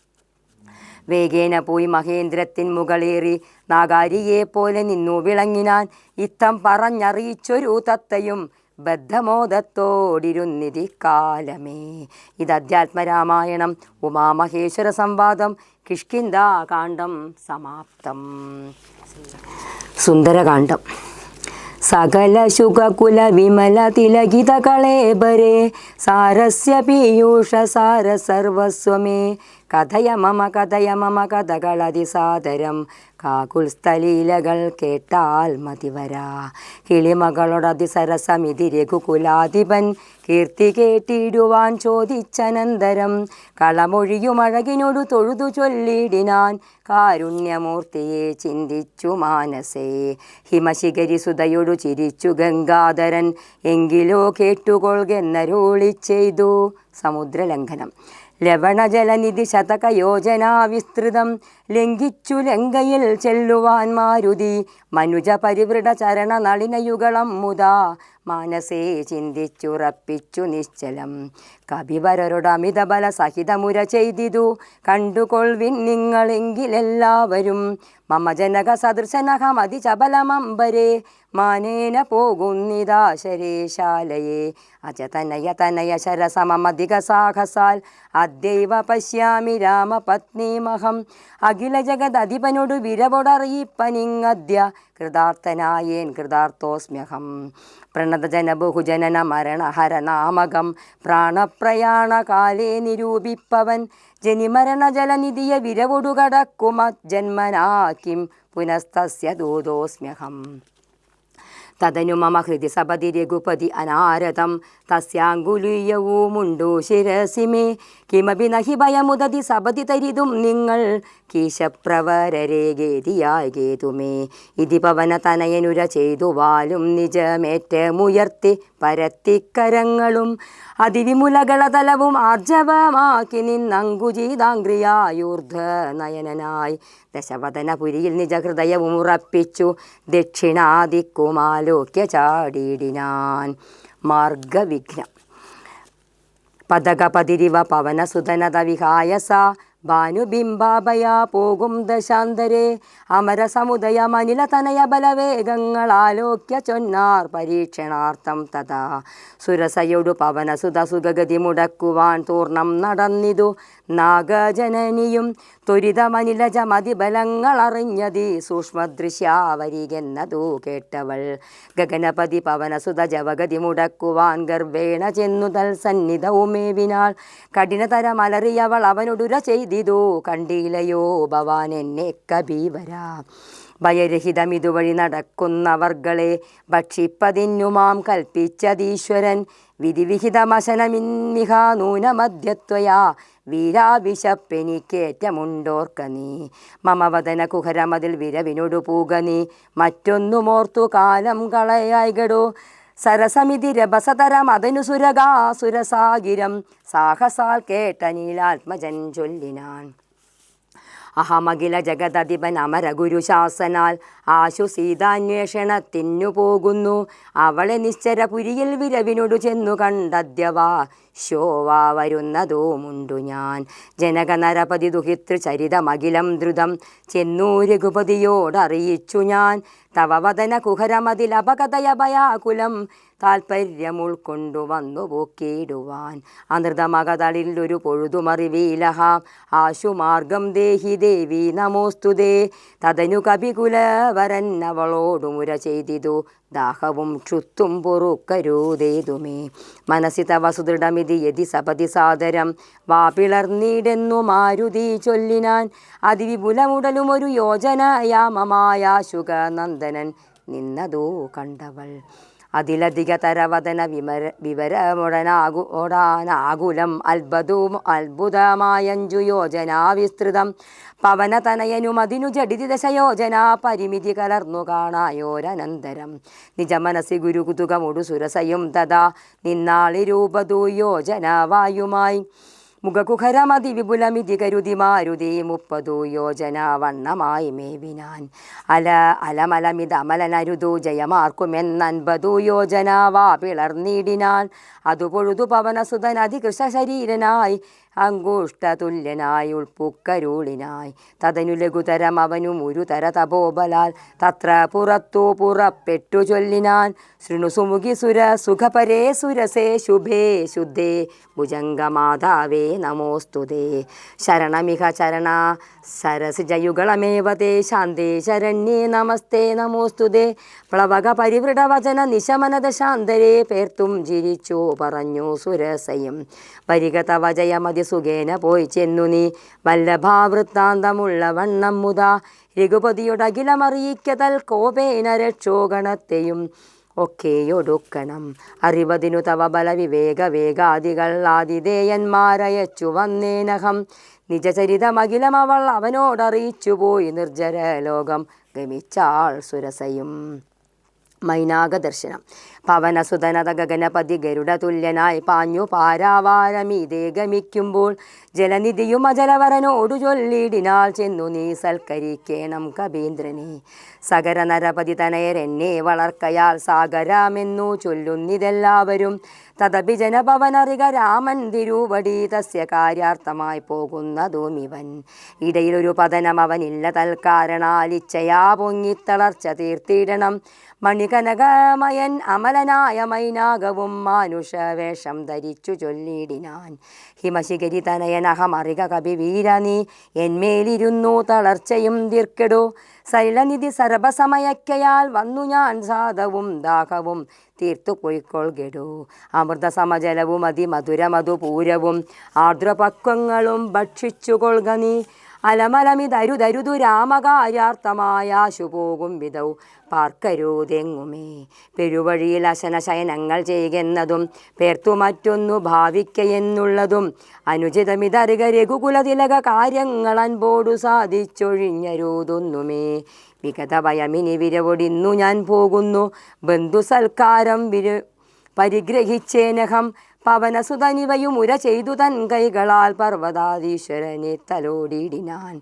വേഗേന പോയി മഹേന്ദ്രത്തിൻ മുകളേറി നാഗാരിയെ പോലെ നിന്നു വിളങ്ങിനാൻ. ഇത്തം പറഞ്ഞറിയിച്ചൊരു തത്തയും ബദ്ധമോദത്തോടിരുന്നിതി കാലമേ. ഇത് അധ്യാത്മരാമായണം ഉമാമഹേശ്വര സംവാദം കിഷ്കിന്ധാകാന്ഡം സമാപ്തം. സുന്ദരകാന്ഡം. സകല ശുഖകുല വിമല തിലകിത കളേബരേ സാരസ്യ പീയൂഷ സാര സർവസ്വമേ. കഥയ മമ കഥകളതിസാദരം കാകുൽസ്ഥലീലകൾ കേട്ടാൽ മതിവരാ. കിളിമകളോടതിസരസമിതി രഘുകുലാധിപൻ കീർത്തി കേട്ടിടുവാൻ ചോദിച്ചനന്തരം കളമൊഴിയുമഴകിനോടു തൊഴുതു ചൊല്ലിടിനാൻ. കാരുണ്യമൂർത്തിയെ ചിന്തിച്ചു മാനസേ. ഹിമശിഖരി സുതയോടു ചിരിച്ചു ഗംഗാധരൻ എങ്കിലോ കേട്ടുകൊള്ളുകെന്നരുളി ചെയ്തു. സമുദ്രലംഘനം. ലവണജലനിധി ശതകയോജനാ വിസ്തൃതം ലംഘിച്ചു ലങ്കയിൽ ചെല്ലുവാൻ മാരുതി. മനുജ പരിവൃഢ ചരണ നളിനയുഗളം മുതാ മാനസേ ചിന്തിച്ചുറപ്പിച്ചു നിശ്ചലം. കപിവരരോടമിതബല സഹിതമുര ചെയ്തിതു കണ്ടുകൊൾവിൻ നിങ്ങളെങ്കിലെല്ലാവരും. മമ ജനക സദൃശനഹമതി ചപലമംബരേ മാനേന പോകുന്നിതാശരേശാലയെ. അജതനയ ശരസമധിക സാഹസാൽ അദ്യൈവ പശ്യാമി രാമപത്നീമഹം. അഖില ജഗദധിപനോടു വിരവോടറിയിപ്പനിങ്ങദ്യ കൃതാർത്ഥനായേൻ കൃതാർത്ഥോസ്മ്യഹം. പ്രണതജന ബഹുജനന മരണഹരനാമകം പ്രാണപ്രയാണകാലേ നിരൂപിപ്പവൻ. ജനിമരണ ജലനിധിയ വിരവൊടുകടക്കുമജ്ജന്മനാക്കിം പുനസ്തസ്യ ദൂതോസ്മ്യഹം. തദനു മമ ഹൃദി സപതി രഘുപതി അനാരതം തസ്യാങ്കുലീയവുമുണ്ടു ശിരസി മേ. കിമപി നഹി ഭയമുദതി സപതി തരിതും നിങ്ങൾ കീശപ്രവരരെ ഗേതിയായി ഗേതുമേ. ഇതി പവന തനയനുര ചെയ്തു വാലും നിജമേറ്റമുയർത്തി പരത്തിക്കരങ്ങളും അതിവിമുലകളതലവും ആർജവമാക്കി നിന്നങ്കുചീതാംഗ്രിയായൂർധ നയനനായി. ദശവദനപുരിയിൽ നിജഹൃദയവും ഉറപ്പിച്ചു ദക്ഷിണാദിക്കുമാലോക്യ ചാടിയിടിനാൻ. മാർഗവിഘ്നം. പതകപതിരിവ പവനസുതനത വിഹായസ ഭാനുബിംബാഭയാ പോകും ദശാന്തരേ. അമരസമുദയ മനിലതനയ ബലവേഗങ്ങളാലോക്യ ചൊന്നാർ പരീക്ഷണാർത്ഥം തഥാ. സുരസയൊടു പവനസുത സുഗതി മുടക്കുവാൻ തൂർണം നടന്നിതു നാഗജനനിയും. ത്വരിതമനിലജ മതിബലങ്ങളറിഞ്ഞതി സൂക്ഷ്മദൃശ്യാവരികെന്നതു കേട്ടവൾ. ഗഗനപതി പവനസുത ജവഗതി മുടക്കുവാൻ ഗർവേണ ചെന്നു തൽസന്നിധവുമേവിനാൾ. കഠിനതരമലറിയവൾ അവനൊടുര ചെയ്തിതു കണ്ടീലയോ ഭവാൻ എന്നെ കബീവരാ. ഭയരഹിതമിതുവഴി നടക്കുന്നവർകളെ ഭക്ഷിപ്പതിന്നുമാം കൽപ്പിച്ചതീശ്വരൻ. വിധിവിഹിതമശനമിന്നിഹ നൂനമധ്യത്വയാ വീരാവിശപ്പെനിക്കേറ്റമുണ്ടോർക്ക നീ. മമവദന കുഹരമതിൽ വിരവിനോടു പൂക നീ. മറ്റൊന്നുമോർത്തു കാലം കളയായികടോ. സരസമിതി രഭസതരം അതനു സുരസാഗിരം സാഹസാൽ കേട്ട നീലാത്മജൻ ചൊല്ലിനാൻ. അഹമഖില ജഗദധിപൻ അമരഗുരുശാസനാൽ ആശു സീതാന്വേഷണത്തിനു പോകുന്നു. അവളെ നിശ്ചരപുരിയിൽ വിരവിനോടു ചെന്നു കണ്ടദ്യവാ ശോവാ വരുന്നതുമുണ്ടു ഞാൻ. ജനക നരപതി ദുഹിതൃ ചരിതമഖിലം ദ്രുതം ചെന്നു രഘുപതിയോടറിയിച്ചു ഞാൻ. തവ വദന കുഹരമതിലപകതയഭയാകുലം താൽപര്യമുൾക്കൊണ്ടു വന്നു പോക്കിയിടുവാൻ. അനൃതമകതളിൽ ഒരു പൊഴുതുമറിവീലഹ ആശുമാർഗം ദേഹി ദേവി നമോസ്തുതേ. തതനു കപികുലവരൻ അവളോടു മുര ചെയ്തിതു ദാഹവും ക്ഷുത്തും പൊറുക്കരുതേതുമേ. മനസ്സി തവ സുദൃഢമിതി യതി സപതി സാദരം വാപിളർന്നീടെന്നു മാരുതി ചൊല്ലിനാൻ. അതിവിപുലമുടലും ഒരു യോജനയാമമായ ശുഗനന്ദനൻ നിന്നതോ കണ്ടവൾ. അതിലധിക തരവദന വിവരമൊടനാകുലം അത്ഭുതമായഞ്ചു യോജനാ വിസ്തൃതം. പവനതനയനും അതിനു ജഡിതി ദശയോജന പരിമിതി കലർന്നു കാണായോരനന്തരം. നിജമനസി ഗുരുകുതുകമൊടു സുരസയും തഥാ നിന്നാളിരൂപതു യോജന വായുമായി. മുഖകുഹരമതി വിപുലമിതി കരുതി മാരുതി 30 യോജന വണ്ണമായി മേവിനാൻ. അലമലമിതമലനരുതു ജയമാർക്കുമെന്നൻപതു യോജന വാ പിളർന്നീടിനാൻ. അതു പൊഴുതു പവനസുതൻ അതികൃഷ ശരീരനായി അങ്കുഷ്ടതുല്യനായി ഉൾപ്പുക്കരുളിനായി. തതനു ലഘുതരം അവനും ഒരു തര തപോബലാൽ തത്ര പുറത്തു പുറപ്പെട്ടു ചൊല്ലിനാൻ. ശൃണു സുമുഖി സുര സുഖപരേ സുരസേ ശുഭേ ശുദ്ധേ ഭുജംഗമാതാവേ നമോസ്തുതേ. ശരണമിഹ ചരണ സരസിജയുഗളമേവ തേ ശാന്തേ ശരണ്യേ നമസ്തേ നമോസ്തുതേ. പ്ലവക പരിവൃഢവചന നിശമനത ശാന്തരേ പേർത്തും ചിരിച്ചു പറഞ്ഞു സുരസയും. വരിക തവ ജയമതി സുഖേന പോയി ചെന്നു നീ വല്ലഭാവൃത്താന്തമുള്ള വണ്ണം മുതാ. രഘുപതിയോടഖിലമറിയിക്കതൽ കോപേന രക്ഷോഗണത്തെയും ഒക്കെയൊടുക്കണം. അറിവതിനു തവ ബല വിവേക വേഗാദികൾ ആതിഥേയന്മാരയച്ചു വന്നേനഹം. നിജചരിതമഖിലമവൾ അവനോടറിയിച്ചു പോയി നിർജ്ജര ലോകം ഗമിച്ചാൾ സുരസയും. മൈനാകദർശനം. പവനസുതനത ഗഗനപതി ഗരുഡ തുല്യനായി പാഞ്ഞു പാരാവാരമീതേ ഗമിക്കുമ്പോൾ ജലനിധിയും അജലവരനോടു ചൊല്ലിടിനാൾ ചെന്നു നീ സൽക്കരിക്കേണം കപീന്ദ്രനെ. സകര നരപതി തനയരെന്നെ വളർക്കയാൽ സാഗരാമെന്നു ചൊല്ലുന്നിതെല്ലാവരും. തദപി ജനഭവനറിക രാമൻ തിരുവടി തസ്യ കാര്യാർത്ഥമായി പോകുന്നതുമിവൻ. ഇടയിലൊരു പതനം അവനില്ല തൽക്കാരണാലിച്ഛയാ പൊങ്ങിത്തളർച്ച തീർത്തിടണം. മണികനകമയൻ അമലനായ മൈനാകവും മാനുഷവേഷം ധരിച്ചു ചൊല്ലിടിനാൻ. ഹിമശിഖരി തനയനഹമറിക കപിവീര നീ എന്മേലിരുന്നു തളർച്ചയും ദീർക്കെടോ. സൈലനിധി സർവസമയക്കയാൽ വന്നു ഞാൻ സാധവും ദാഹവും തീർത്തു പൊയ്ക്കൊൾകെടോ. അമൃത സമജലവും അതിമധുരമധുപൂരവും ആർദ്രപക്വങ്ങളും ഭക്ഷിച്ചു കൊൾക നീ. അലമലമിതരുതരുതു രാമകാര്യാർത്ഥമായാശു പോകും വിധൗ പാർക്കരുതെങ്ങുമേ. പെരുവഴിയിൽ അശനശയനങ്ങൾ ചെയ്യുന്നതും പേർത്തു മറ്റൊന്നു ഭാവിക്കയെന്നുള്ളതും അനുചിതമിതറിക രഘുകുലതിലക കാര്യങ്ങൾ അൻപോടു സാധിച്ചൊഴിഞ്ഞരുതൊന്നുമേ. വിഗത ഭയമിനി വിരവൊടിന്നു ഞാൻ പോകുന്നു ബന്ധുസൽക്കാരം പരിഗ്രഹിച്ചേനഹം. പവനസുതനിവയും ഉര ചെയ്തു തൻ കൈകളാൽ പർവ്വതാധീശ്വരനെ തലോടിയിടിനാൻ.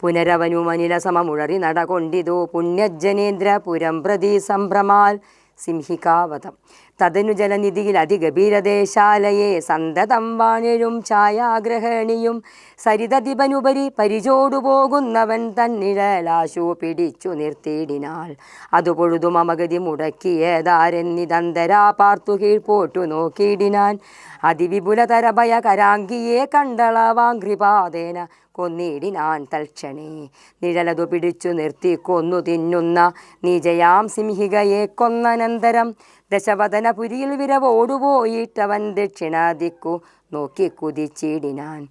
പുനരവനു മനില സമമുഴറി നടകൊണ്ടിതു പുണ്യജനേന്ദ്രപുരം പ്രതി സംഭ്രമാൽ. സിംഹികാവതം. തദനു ജലനിധിയിൽ അതിഗഭീരദേശാലയെ സന്തതം വാണിഴും ഛായാഗ്രഹണിയും സരിതദിപനുപരി പരിചോടു പോകുന്നവൻ തന്നിഴലാശു പിടിച്ചു നിർത്തിയിടിനാൾ. അതു പൊഴുതു മമഗതി മുടക്കിയതാരെന്നിതന്തരാ പാർത്തു കീഴ്പോട്ടു നോക്കിയിടിനാൻ. അതിവിപുലതര ഭയകരാങ്കിയെ കണ്ടളവാഘ്രിപാതേന കൊന്നിടിനാൻ തൽക്ഷണേ. നിഴലതു പിടിച്ചു നിർത്തി കൊന്നു തിന്നുന്ന നീജയാം സിംഹികയെ കൊന്നനന്തരം ദശവദനപുരിയിൽ വിരവോടുപോയിട്ടവൻ ദക്ഷിണ ദിക്കു നോക്കി കുതിച്ചിടിനാൻ.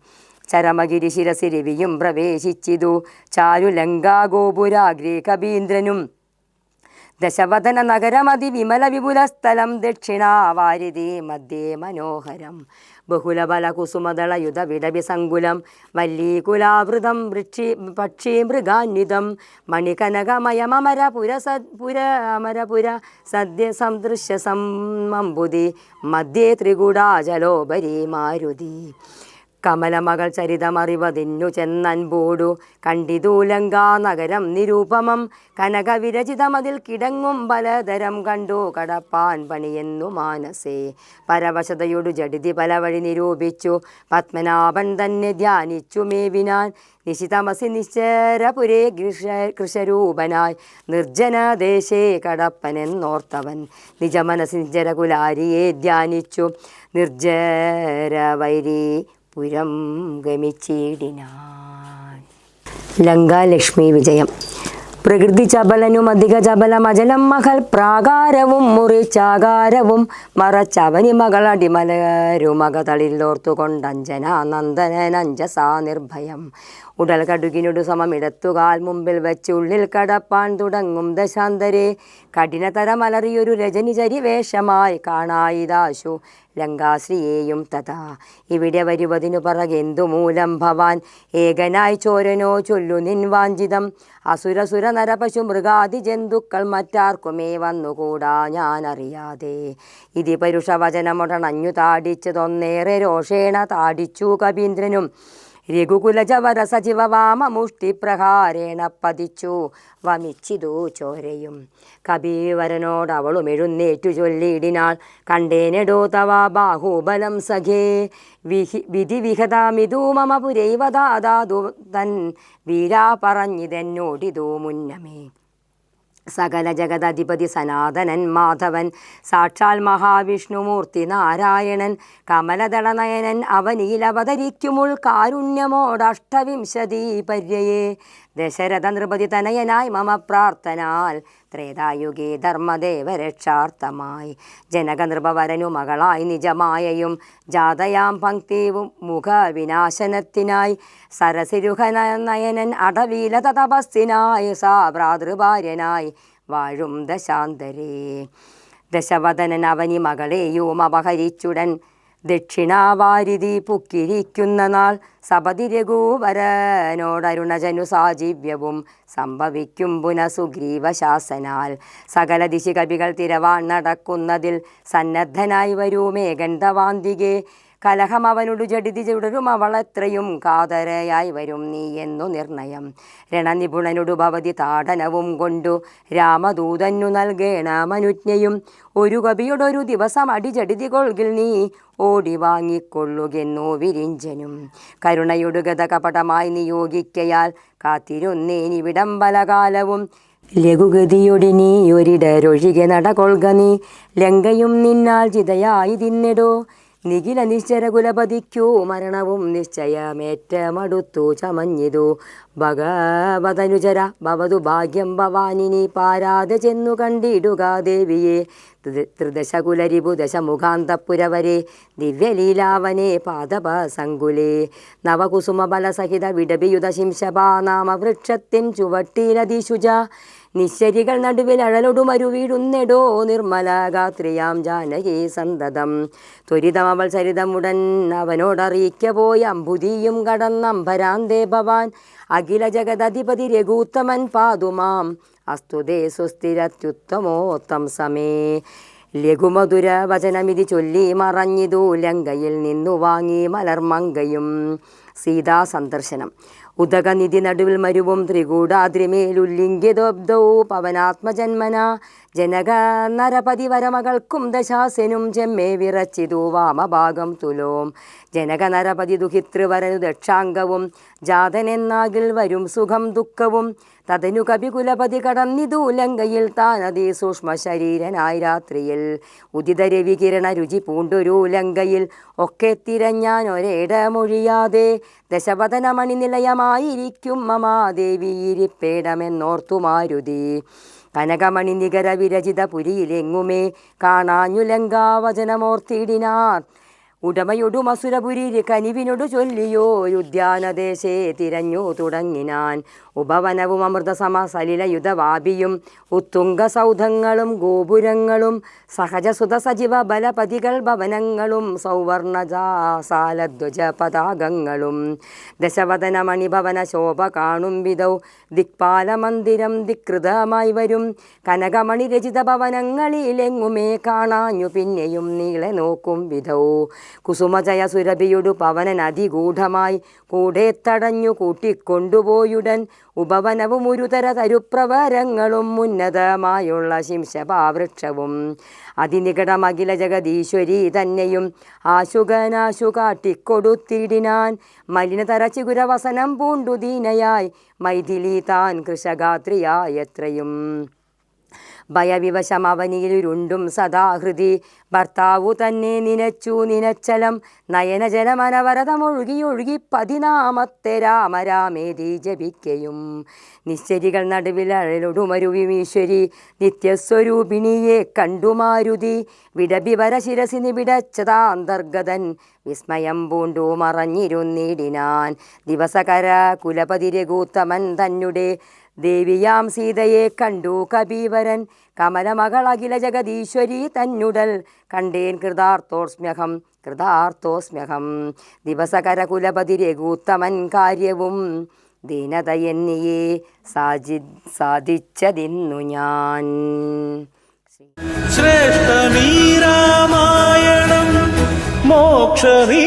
ചരമഗിരി ശിരസിരവിയും പ്രവേശിച്ചിതു ചാരുലങ്കാഗോപുരാഗ്രേ കപീന്ദ്രനും. ദശവദന നഗരമതി വിമല വിപുല സ്ഥലം ദക്ഷിണാവാരിധി മധ്യേ മനോഹരം. ബഹുലബല കുസുമദളയുധ വിടവിസങ്കുലം വല്ലീകുലാവൃതം പക്ഷീ മൃഗാന്വിതം മണികനകമയമരപുര സദ്യ സദൃശ്യ സമ്മമ്പുതി മധ്യേ ത്രികുടാചലോപരി മാരുതി. കമലമകൾ ചരിതമറിവതിന്നു ചെന്നൻപോടു കണ്ടിതു ലങ്കാ നഗരം നിരൂപമം കനകവിരചിതമതിൽ കിടങ്ങും പലതരം കണ്ടു കടപ്പാൻ പണിയെന്നു മാനസേ പരവശതയോടു ജഡിതി പല വഴി നിരൂപിച്ചു പത്മനാഭൻ തന്നെ ധ്യാനിച്ചു മേവിനാൻ നിശിതമസി നിശ്ചരപുരേ കൃഷരൂപനായി നിർജ്ജനദേശേ കടപ്പനെന്നോർത്തവൻ നിജമനസി നിജരകുലാരിയെ ധ്യാനിച്ചു നിർജ്ജരവൈരി പുരം ഗമിച്ചിടിനാൻ. ലങ്കാലക്ഷ്മി വിജയം. പ്രകൃതി ചപലനും അധിക ചപലം അജലം മകൾ പ്രാകാരവും മുറിച്ചാകാരവും മറച്ചവനി മകൾ അടിമലരുമക തളിലോർത്തു കൊണ്ടഞ്ജന നന്ദനഞ്ജസാ നിർഭയം ഉടൽ കടുകിനൊടു സമമിടത്തുകാൽ മുമ്പിൽ വെച്ച് ഉള്ളിൽ കടപ്പാൻ തുടങ്ങും ദശാന്തരെ കഠിനതരമലറിയൊരു രജനിചരി വേഷമായി കാണായിദാശു ലങ്കാശ്രീയെയും തഥാ ഇവിടെ വരുവതിനു പറകെന്തു മൂലം ഭവാൻ ഏകനായി ചോരനോ ചൊല്ലു നിൻ വാഞ്ചിതം അസുരസുര നരപശു മൃഗാദി ജന്തുക്കൾ മറ്റാർക്കുമേ വന്നുകൂടാ ഞാൻ അറിയാതെ ഇതി പരുഷവചനമൊടണഞ്ഞു താടിച്ചതൊന്നേറെ രോഷേണ താടിച്ചു കവീന്ദ്രനും രഘുകുലജവര സജീവ വാമമുഷ്ടിപ്രഹാരേണ പതിച്ചു വമിച്ചിതു ചോരയും കബീവരനോട് അവളും എഴുന്നേറ്റു ചൊല്ലിയിടിനാൾ കണ്ടേനെടോ തവ ബാഹുബലം സഖേ വിധി വിഹതാമിതു മമ പുരൈവതാദാതു തൻ വീരാ പറഞ്ഞിതെന്നോടിതു മുന്നമേ സകല ജഗദധിപതി സനാതനൻ മാധവൻ സാക്ഷാൽ മഹാവിഷ്ണുമൂർത്തി നാരായണൻ കമലദളനയനൻ അവനീലവതരിക്കുമുൾ കാരുണ്യമോടഷ്ടവിംശതി പര്യയെ ദശരഥ നൃപതി തനയനായി മമ പ്രാർത്ഥനാൽ ത്രേതായുഗേ ധർമ്മദേവരക്ഷാർത്ഥമായി ജനകനൃപവരനു മകളായി നിജമായയും ജാതയാം പങ്ക്തിവും മുഖവിനാശനത്തിനായി സരസിരുഹനയനൻ അടവീലത തപസ്സിനായി സാ ഭ്രാതൃഭാര്യനായി വാഴും ദശാന്തരേ ദശവദനൻ അവനി മകളെയും അപഹരിച്ചുടൻ ദക്ഷിണാവാരിധി പുക്കിരിക്കുന്ന നാൾ സപതി രഘുവരനോടരുണജനു സാജീവ്യവും സംഭവിക്കും പുനഃസുഗ്രീവശാസനാൽ സകല ദിശി കവികൾ തിരവാൻ നടക്കുന്നതിൽ സന്നദ്ധനായി വരൂ മേഘണ്ഡവാന്തികെ കലഹം അവനോടു ജഡിതി ചുടരും അവളെത്രയും കാതരയായി വരും നീ എന്നു നിർണയം രണനിപുണനോടു ഭവതി താടനവും കൊണ്ടു രാമദൂതന്നു നൽകേണമനുജ്ഞയും ഒരു കവിയോടൊരു ദിവസം അടിജഡിതി കൊൾകിൽ നീ ഓടി വാങ്ങിക്കൊള്ളുകെന്നു വിരിഞ്ചനും കരുണയൊടു ഗത കപടമായി നിയോഗിക്കയാൽ കാത്തിരുന്നേനിവിടം പലകാലവും ലഘുഗതിയൊടി നീ ഒരിടരൊഴികെ നടകൊൾക നീ ലങ്കയും നിന്നാൽ ചിതയായി തിന്നെടോ നിഖില നിശ്ചര കുലപതിക്കൂ മരണവും നിശ്ചയമേറ്റമടുത്തു ചമഞ്ഞിതു ഭഗവതനുചര ഭവതു ഭാഗ്യം ഭവാനിനി പാരാതെ ചെന്നു കണ്ടിടുക ദേവിയെ ത്രിദശകുലരിപു ദശമുഖാന്തപുരവരെ ദിവ്യലീലാവനെ പാദപസങ്കുലേ നവകുസുമബലസഹിത വിടപിയുത ശിംശപാ നാമ വൃക്ഷത്തിൻ ചുവട്ടിലതിശുച നിശ്ചരികൾ നടുവിൽ അഴലൊടുമരു വീടുന്നെടോ നിർമ്മല ഗാത്രിയാം ജാനകി സന്തതം ത്വരിതമവൾ ചരിതമുടൻ അവനോടറിയിക്ക പോയ അമ്പുതിയും കടന്നംഭരാന്തേ ഭവാൻ അഖില ജഗദധിപതി രഘൂത്തമൻ പാതുമാം അസ്തുതേ സുസ്ഥിരത്യുത്തമോത്തം സമേ ലഘുമധുര വചനമിതി ചൊല്ലി മറഞ്ഞിതു ലങ്കയിൽ നിന്നു വാങ്ങി മലർമങ്കയും സീതാ സന്ദർശനം ഉദകനിധി നടുവിൽ മരുവും ത്രികൂടാദ്രിമേലുല്ലിംഗ്യതോബ്ദൗ പവനാത്മജന്മന ജനക നരപതി വരമകൾക്കും ദശാസനും ചെമ്മേ വിറച്ചിതു വാമഭാഗം തുലോം ജനക നരപതി ദുഹിതൃവരനു ദക്ഷാംഗവും ജാതനെന്നാകിൽ വരും സുഖം ദുഃഖവും തതനു കവികുലപതി കടന്നിതു ലങ്കയിൽ താനതി സൂക്ഷ്മ ശരീരനായി രാത്രിയിൽ ഉദിതരവി കിരണ രുചി പൂണ്ടൊരു ലങ്കയിൽ ഒക്കെ തിരഞ്ഞാൻ ഒരേടമൊഴിയാതെ ദശവദനമണി നിലയമായിരിക്കും മമാദേവിയിരിപ്പേടമെന്നോർത്തു മാരുതി കനകമണി നികര വിരചിത പുരിയിലെങ്ങുമേ കാണാഞ്ഞു ലങ്കാവചനമോർത്തിടിനാർ ഉടമയൊടു മസുരപുരി കനിവിനോടു ചൊല്ലിയോ ഉദ്യാനദേശേ തിരഞ്ഞു തുടങ്ങിനാൻ ഉപവനവും അമൃതസമ സലിലയുധവാപിയും ഉത്തുംഗ സൗധങ്ങളും ഗോപുരങ്ങളും സഹജസുത സജീവ ബലപതികൾ ഭവനങ്ങളും സൗവർണജാസാലധ്വജ പതാകങ്ങളും ദശവദന മണിഭവന ശോഭ കാണും വിധൗ ദിക്പാലമന്ദിരം ധികൃതമായി വരും കനകമണി രചിത ഭവനങ്ങളിലെങ്ങുമേ കാണാഞ്ഞു പിന്നെയും നീളെ നോക്കും വിധൗ കുസുമജയ സുരഭിയൊടു പവനൻ അതിഗൂഢമായി കൂടെ തടഞ്ഞു കൂട്ടിക്കൊണ്ടുപോയുടൻ ഉപവനവും ഒരുതര തരുപ്രവരങ്ങളും ഉന്നതമായുള്ള ശിംശപാവൃക്ഷവും അതിനികടമഖില ജഗദീശ്വരി തന്നെയും ആശുകനാശു കാട്ടിക്കൊടുത്തിടിനാൻ മലിനതര ചിഗുരവസനം പൂണ്ടു ദീനയായി മൈഥിലി താൻ കൃഷഗാത്രിയായത്രയും ഭയവിവശം അവനിയിലുരുണ്ടും സദാഹൃതി ഭർത്താവു തന്നെ നിനച്ചലം നയനജലമനവരതമൊഴുകിയൊഴുകി 14 രാമരാമേതി ജപിക്കയും നിശ്ചരികൾ നടുവിലഴലൊടുമരുവിമീശ്വരി നിത്യസ്വരൂപിണിയെ കണ്ടുമാരുതി വിടബിവര ശിരസിനി വിടച്ചതാന്തർഗതൻ വിസ്മയം പൂണ്ടു മറഞ്ഞിരുന്നിടിനാൻ ദിവസകര കുലപതി രഘൂത്തമൻ തന്നെ ദേവിയാം സീതയെ കണ്ടു കബീവരൻ കമലമകൾ അഖില ജഗദീശ്വരി തന്നുടൽ കണ്ടേൻ കൃതാർത്ഥോസ്മ്യഹം ദിവസകര കുലപതി രഘൂത്തമൻ കാര്യവും ദീനതയെന്നിയെ സാധിച്ചതിന്നു ഞാൻ. ശ്രേഷ്ഠമീ രാമായണം മോക്ഷമീ